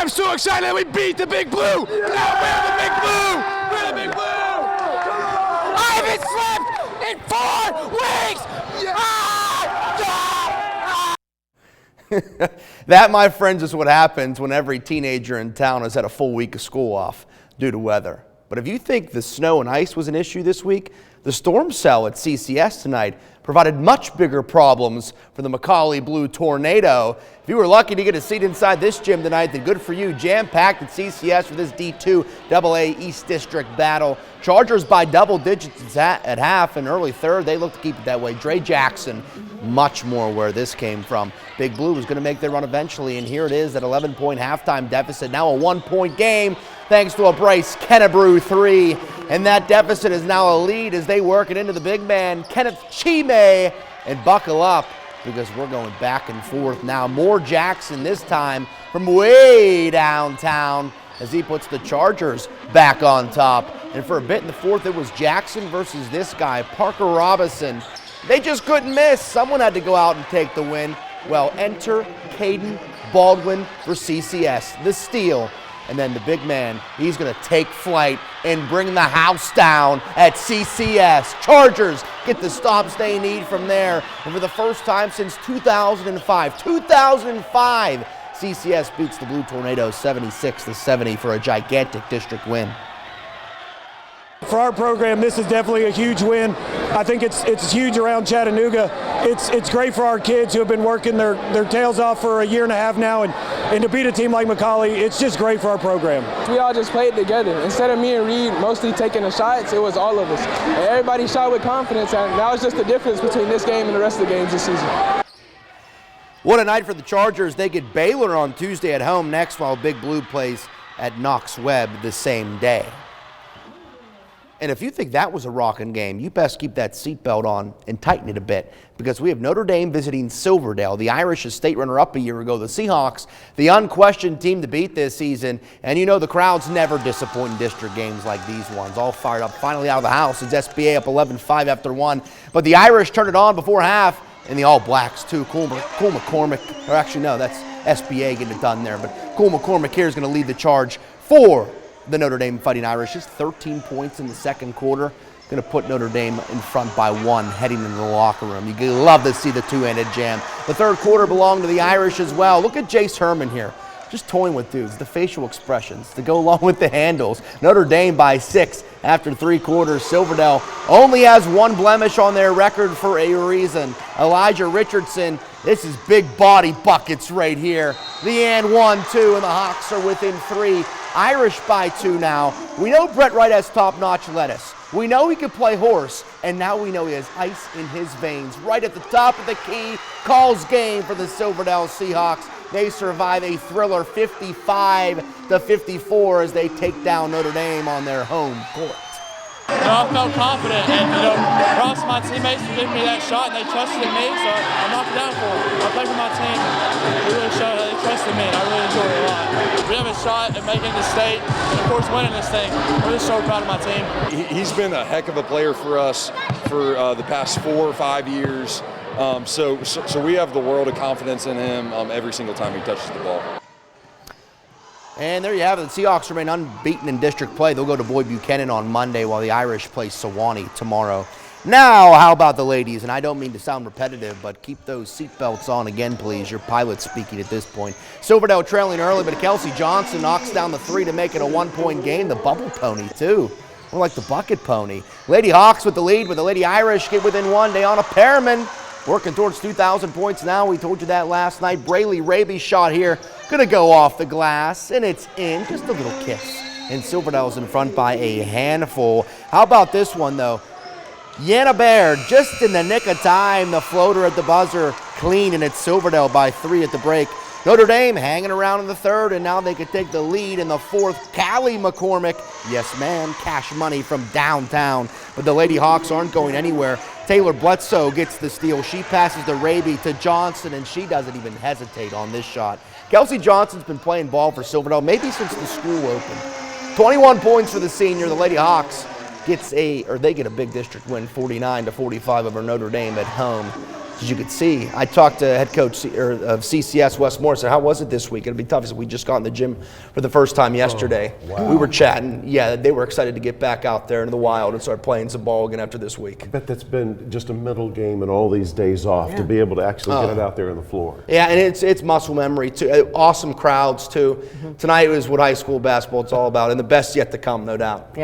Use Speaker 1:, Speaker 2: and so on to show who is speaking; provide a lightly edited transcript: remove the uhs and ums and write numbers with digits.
Speaker 1: I'm so excited that we beat the Big Blue. Now we're the Big Blue. We're the Big Blue. I haven't slept in 4 weeks.
Speaker 2: That, my friends, is what happens when every teenager in town has had a full week of school off due to weather. But if you think the snow and ice was an issue this week, the storm cell at CCS tonight provided much bigger problems for the McCallie Blue Tornado. If you were lucky to get a seat inside this gym tonight, then good for you. Jam-packed at CCS for this D2 AA East District battle. Chargers by double digits at half and early third. They look to keep it that way. Dre Jackson, much more where this came from. Big Blue was going to make their run eventually, and here it is, that 11-point halftime deficit. Now a 1-point game thanks to a Bryce Kennebrew 3. And that deficit is now a lead as they work it into the big man, Kenneth Chime. And buckle up, because we're going back and forth now. More Jackson this time from way downtown as he puts the Chargers back on top. And for a bit in the fourth, it was Jackson versus this guy, Parker Robinson. They just couldn't miss. Someone had to go out and take the win. Well, enter Caden Baldwin for CCS, the steal. And then the big man, he's going to take flight and bring the house down at CCS. Chargers get the stops they need from there. And for the first time since 2005, CCS beats the Blue Tornadoes 76-70 for a gigantic district win.
Speaker 3: For our program, this is definitely a huge win. I think it's huge around Chattanooga. It's great for our kids who have been working their tails off for a year and a half now, and to beat a team like McCallie, it's just great for our program.
Speaker 4: We all just played together. Instead of me and Reed mostly taking the shots, it was all of us. And everybody shot with confidence, and that was just the difference between this game and the rest of the games this season.
Speaker 2: What a night for the Chargers. They get Baylor on Tuesday at home next, while Big Blue plays at Knox Webb the same day. And if you think that was a rocking game, you best keep that seatbelt on and tighten it a bit, because we have Notre Dame visiting Silverdale, the Irish state runner-up a year ago. The Seahawks, the unquestioned team to beat this season. And you know the crowds never disappoint in district games like these ones. All fired up, finally out of the house. It's SBA up 11-5 after 1. But the Irish turned it on before half, and the All Blacks too. Cool McCormick, or actually no, that's SBA getting it done there. But Cool McCormick here is going to lead the charge for the Notre Dame Fighting Irish. Just 13 points in the second quarter. Going to put Notre Dame in front by 1 heading into the locker room. You love to see the two-handed jam. The third quarter belonged to the Irish as well. Look at Jace Herman here. Just toying with dudes, the facial expressions to go along with the handles. Notre Dame by 6 after 3 quarters. Silverdale only has 1 blemish on their record for a reason. Elijah Richardson, this is big body buckets right here. The and 1-2, and the Hawks are within 3. Irish by 2 now. We know Brett Wright has top-notch lettuce. We know he can play horse, and now we know he has ice in his veins. Right at the top of the key, calls game for the Silverdale Seahawks. They survive a thriller 55-54 as they take down Notre Dame on their home court.
Speaker 5: I felt confident, and props to my teammates for giving me that shot, and they trusted in me, so I knocked it down for them. I played for my team. They really showed that they trusted me, and I really enjoyed it a lot. We have a shot at making the state, and of course winning this thing. I'm really so proud of my team.
Speaker 6: He's been a heck of a player for us for the past 4 or 5 years. So we have the world of confidence in him every single time he touches the ball.
Speaker 2: And there you have it. The Seahawks remain unbeaten in district play. They'll go to Boyd Buchanan on Monday, while the Irish play Sewanee tomorrow. Now, how about the ladies? And I don't mean to sound repetitive, but keep those seatbelts on again, please. Your pilot's speaking at this point. Silverdale trailing early, but Kelsey Johnson knocks down the 3 to make it a 1-point game. The bubble pony, too. More like the bucket pony. Lady Hawks with the lead, with the Lady Irish get within 1. Dayana Perriman working towards 2,000 points now. We told you that last night. Braylee Raby's shot here. Going to go off the glass, and it's in. Just a little kiss. And Silverdale's in front by a handful. How about this one, though? Yana Baird, just in the nick of time. The floater at the buzzer, clean, and it's Silverdale by 3 at the break. Notre Dame hanging around in the third, and now they could take the lead in the fourth. Callie McCormick, yes ma'am, cash money from downtown. But the Lady Hawks aren't going anywhere. Taylor Bledsoe gets the steal. She passes to Raby to Johnson, and she doesn't even hesitate on this shot. Kelsey Johnson's been playing ball for Silverdale maybe since the school opened. 21 points for the senior. The Lady Hawks they get a big district win, 49-45 over Notre Dame at home. as you could see. I talked to head coach of CCS, Wes Moore, said, how was it this week? It'll be tough. He said, we just got in the gym for the first time yesterday.
Speaker 7: Wow.
Speaker 2: We were chatting. Yeah, they were excited to get back out there in the wild and start playing some ball again after this week.
Speaker 7: I bet that's been just a mental game and all these days off to be able to actually get it out there on the floor.
Speaker 2: Yeah, and it's muscle memory too. Awesome crowds too. Tonight was what high school basketball is all about, and the best yet to come, no doubt.